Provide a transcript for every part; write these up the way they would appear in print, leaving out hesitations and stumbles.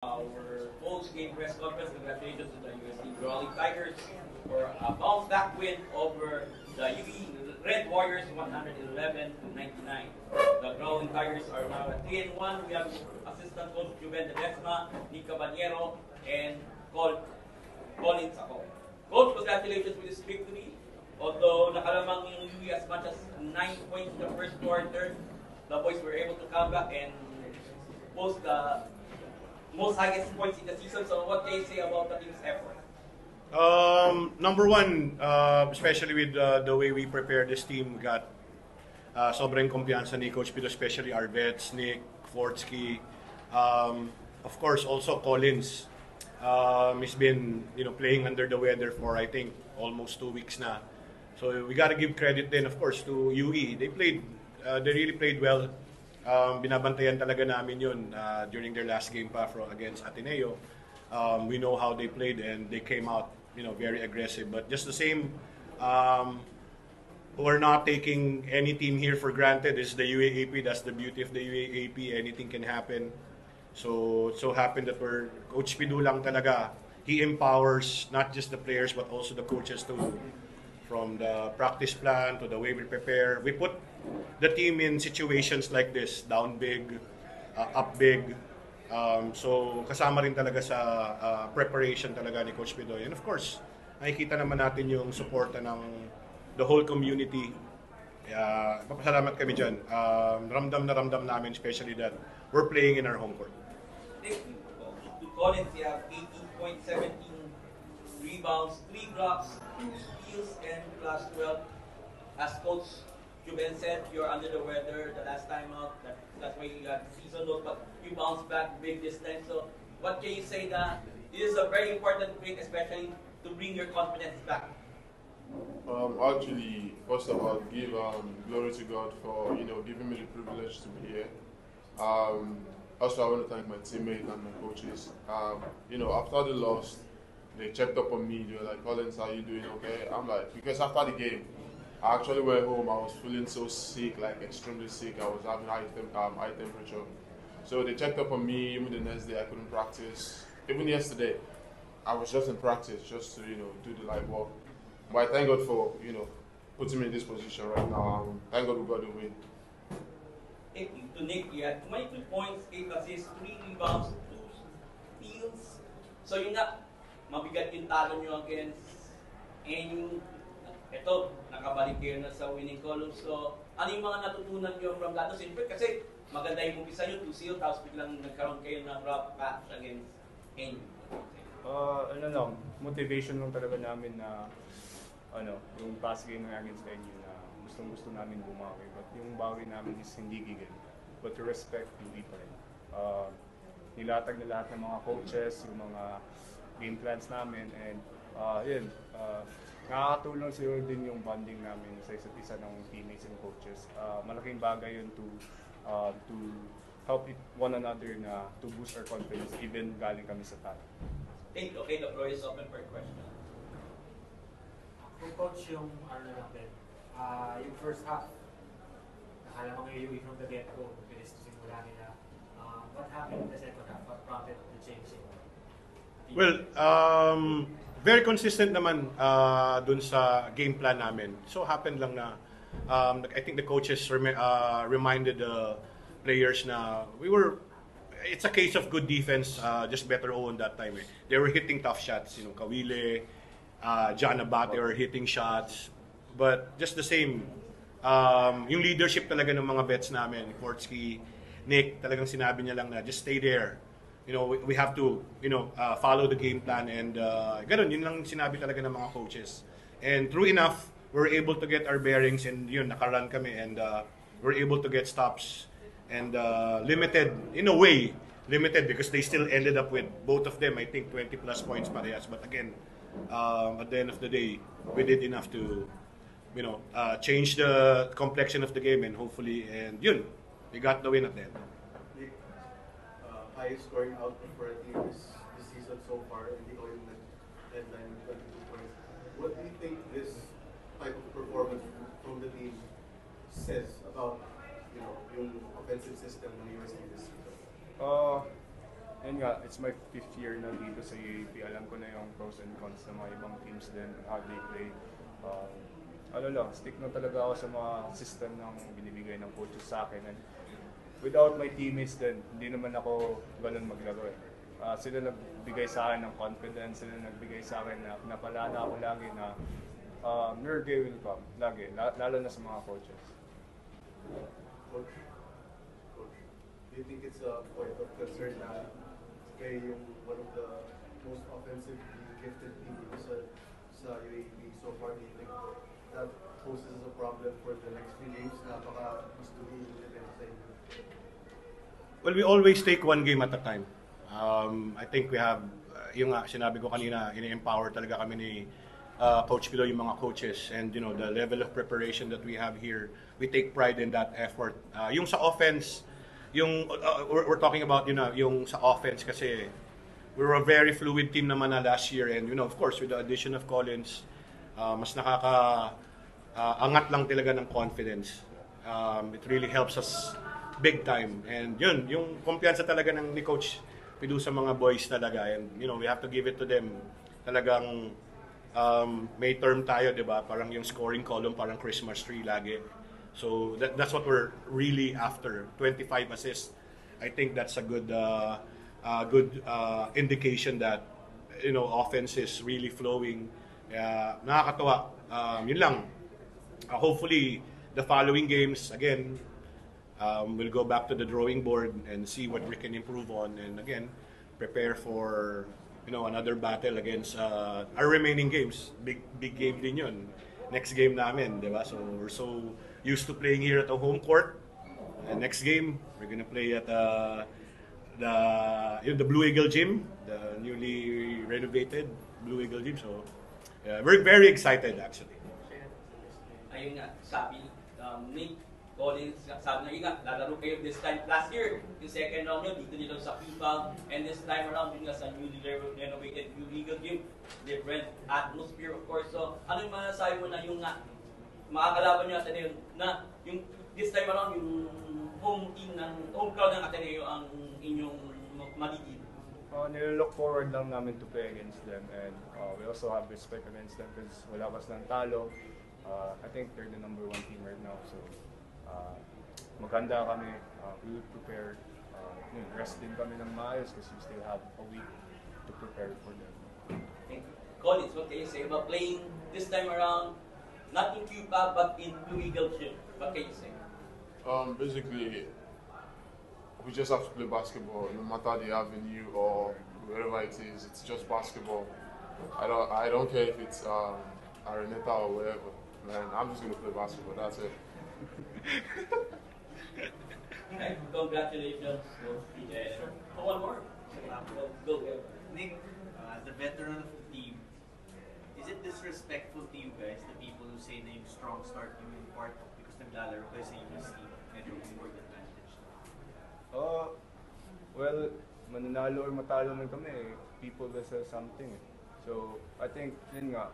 our post-game press conference. Congratulations to the USD Brawling Tigers for a bounce-back win over the UE Red Warriors 111 to 99. The Brawling Tigers are now at 3-1. We have assistant coach Juven Ledesma, Nick Caballero, and Colin Sacco. Coach, congratulations with this victory. Although nakalamang yung UE as much as 9 points in the first quarter, the boys were able to come back and post the most highest points in the season. So what can you say about the team's effort? Number one, especially with the way we prepare this team, we got sobrang kumpiyansa ni Coach Pido, especially our vets, Nick, Fortsky, of course also Collins. He's been playing under the weather for I think almost 2 weeks na. So we got to give credit then of course to UE. They really played well. Binabantayan talaga namin yun during their last game pa against Ateneo. We know how they played and they came out very aggressive. But just the same, we're not taking any team here for granted. This is the UAAP. That's the beauty of the UAAP. Anything can happen. So happened that Coach Pidu lang talaga. He empowers not just the players but also the coaches too. From the practice plan to the way we prepare. We put the team in situations like this, down big, up big. So kasama rin talaga sa preparation talaga ni Coach Pidoy. And of course, nakikita naman natin yung suporta ng the whole community. Papasalamat kami dyan. Ramdam na ramdam namin, especially that we're playing in our home court. Thank you. To Collins, you have 18.17 rebounds, 3 blocks, 2 steals, and plus 12. As Coach Juven said, you're under the weather the last time out. That's why you got season lows, but you bounced back big this time. So what can you say that this is a very important break, especially to bring your confidence back? Actually, first of all, give glory to God for giving me the privilege to be here. Also, I want to thank my teammates and my coaches. After the loss, they checked up on me. They were like, "Collins, how you doing? Okay?" I'm like, because after the game, I actually went home. I was feeling so sick, like extremely sick. I was having high temperature. So they checked up on me. Even the next day, I couldn't practice. Even yesterday, I was just in practice, just to do the live work. But I thank God for putting me in this position right now. Thank God we got the win. Thank you. To Nick, you had 22 points, 8 assists, 3 rebounds, 2 steals. So yun nga, mabigat yung talo nyo against and ito, nakabalik kayo na sa winning column. So, ano yung mga natutunan nyo from that? Siyempre, kasi maganda yung umpisa nyo, 2-0, tapos biglang nagkaroon kayo ng rough patch against NU. Motivation lang talaga namin na yung past game na against NU na gustong-gusto namin bumawi. But yung bawi namin is hindi gigil. But to respect, hindi pa rin. Nilatag na lahat ng mga coaches, yung mga game plans namin, and nakakatulong siguro din yung bonding namin sa isa't isa ng teammates and coaches. Malaking bagay yun to help one another na to boost our confidence even galing kami sa talo. Thank you. Okay, the floor is open for question. Kung coach yung yung first half, nakala mga UE from the get-go, bilis na simula nila. What happened in the second half? What prompted the change? Well, very consistent naman dun sa game plan namin. So happened lang na I think the coaches reminded the players na it's a case of good defense, just better own that time. They were hitting tough shots, Kawile, John Abate were hitting shots. But just the same, yung leadership talaga ng mga vets namin, Fortsky, Nick, talagang sinabi niya lang na just stay there. We have to, follow the game plan and ganun, yun lang sinabi talaga ng mga coaches. And true enough, we're able to get our bearings and nakarun kami and we're able to get stops and limited because they still ended up with both of them, I think 20 plus points parehas. But again, at the end of the day, we did enough to, change the complexion of the game and hopefully, we got the win at the end. Highest scoring output for a team this season so far, and the oil headline with 22 points. What do you think this type of performance from the team says about yung offensive system ng UST this season? Yun nga, it's my 5th year na dito sa UAP. Alam ko na yung pros and cons ng mga ibang teams din, how they play. Ano lang, stick na talaga ako sa mga system ng binibigay ng coaches sa akin. And without my teammates din, hindi naman ako ganun maglaro eh. Sila nagbigay sa akin ng confidence, sila nagbigay sa akin na napalala ako lagi na your day will come, lagi, lalo na sa mga coaches. Coach, do you think it's a point of concern na kayo yung one of the most offensively gifted teams sa UAP so far? Do you think that poses a problem for the next few games na baka gusto niyo i-defend sa inyo? Well, we always take one game at a time. I think we have, yung sinabi ko kanina, ini-empower talaga kami ni Coach Pilo, yung mga coaches, and you know, the level of preparation that we have here, we take pride in that effort. Yung sa offense, we're talking about, you know, yung sa offense kasi we were a very fluid team naman na last year, and you know, of course, with the addition of Collins, mas angat lang talaga ng confidence. It really helps us big time, and yun, yung kumpiyansa talaga ni Coach Pido sa mga boys talaga, and you know, we have to give it to them. Talagang may term tayo, di ba? Parang yung scoring column, parang Christmas tree lagi. So that's what we're really after. 25 assists. I think that's a good indication that, you know, offense is really flowing. Nakakatawa. Yun lang. Hopefully the following games again, we'll go back to the drawing board and see what we can improve on, and again prepare for, you know, another battle against our remaining games. Big game din yun. Next game namin, di ba? So we're so used to playing here at the home court. And next game, we're gonna play at the Blue Eagle Gym, the newly renovated Blue Eagle Gym. So we're very excited actually. Ayun nga, sabi Nick Collins, sabi na yun nga, lalaro kayo this time. Last year, yung second round nyo, dito nila sa FIFA. And this time around, yun nga sa newly renovated Blue Eagle Gym. Different atmosphere, of course. So, ano yung masasabi mo na yung nga, makakalaban nyo Ateneo na yung this time around, yung home crowd ng Ateneo ang inyong magiging? Nililook forward lang namin to play against them, and we also have respect against them because wala pa silang talo. I think they're the #1 team right now, so maganda kami, we will prepare, rest din kami ng maayos kasi we still have a week to prepare for them. Thank you. Collins, what can you say about playing this time around, not in Cuba but in Blue Eagle Gym? What can you say? Basically, we just have to play basketball, no matter the avenue or wherever it is. It's just basketball. I don't care if it's Araneta or wherever. Man, I'm just gonna play basketball. That's it. Congratulations. One more. Go. Nick, as the veteran of the team, is it disrespectful to you guys, the people who say na yung strong start yung in part because naglalaro kayo sa UST, medyo more advantage? Well, mananalo or matalo man kami, people will say something. So, I think, yun nga,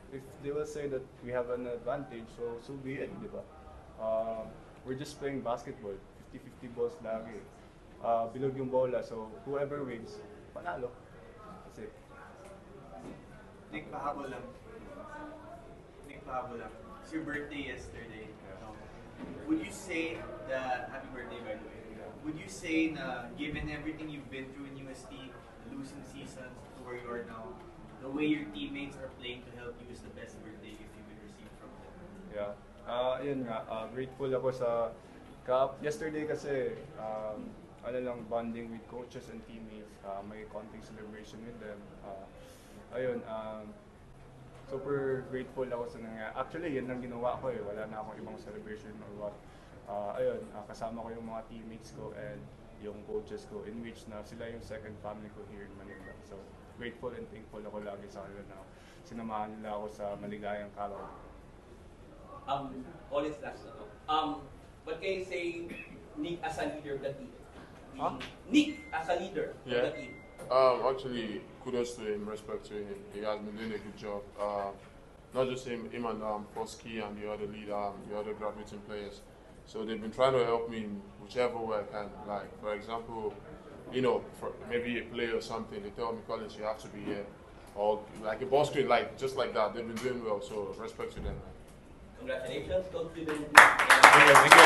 if they will say that we have an advantage, so be it, di ba? We're just playing basketball, 50-50 balls lagi. Bilog yung bola, so whoever wins, panalo. That's it. Nick, pahabol lang. It's your birthday yesterday. Would you say that, happy birthday by the way, would you say na given everything you've been through in UST, losing seasons to where you are now, the way your teammates are playing to help you is the best birthday gift you will receive from them? Yeah. Yun nga, grateful ako sa cup. Yesterday kasi, bonding with coaches and teammates. May konting celebration with them. Super grateful ako sa nangyayari. Actually, yan lang ginawa ko eh. Wala na akong ibang celebration or what. Kasama ko yung mga teammates ko and yung coaches ko, in which na sila yung second family ko here in Manila. So, grateful and thankful ako lagi sa kanila na sinamahan nila ako sa maligayang karaw. Collins, last na to. What can you say, Nick as a leader of the team? Nick as a leader of the team. Actually, kudos to him, respect to him. He has been doing a good job. Not just him and Foskey and the other leader, the other graduating players. So they've been trying to help me in whichever way I can. Like, for example, you know, for maybe a play or something, they tell me, Collins, you have to be here. Or like a ball screen, like just like that. They've been doing well, so respect to them. Congratulations, Coach Fidel. Thank you.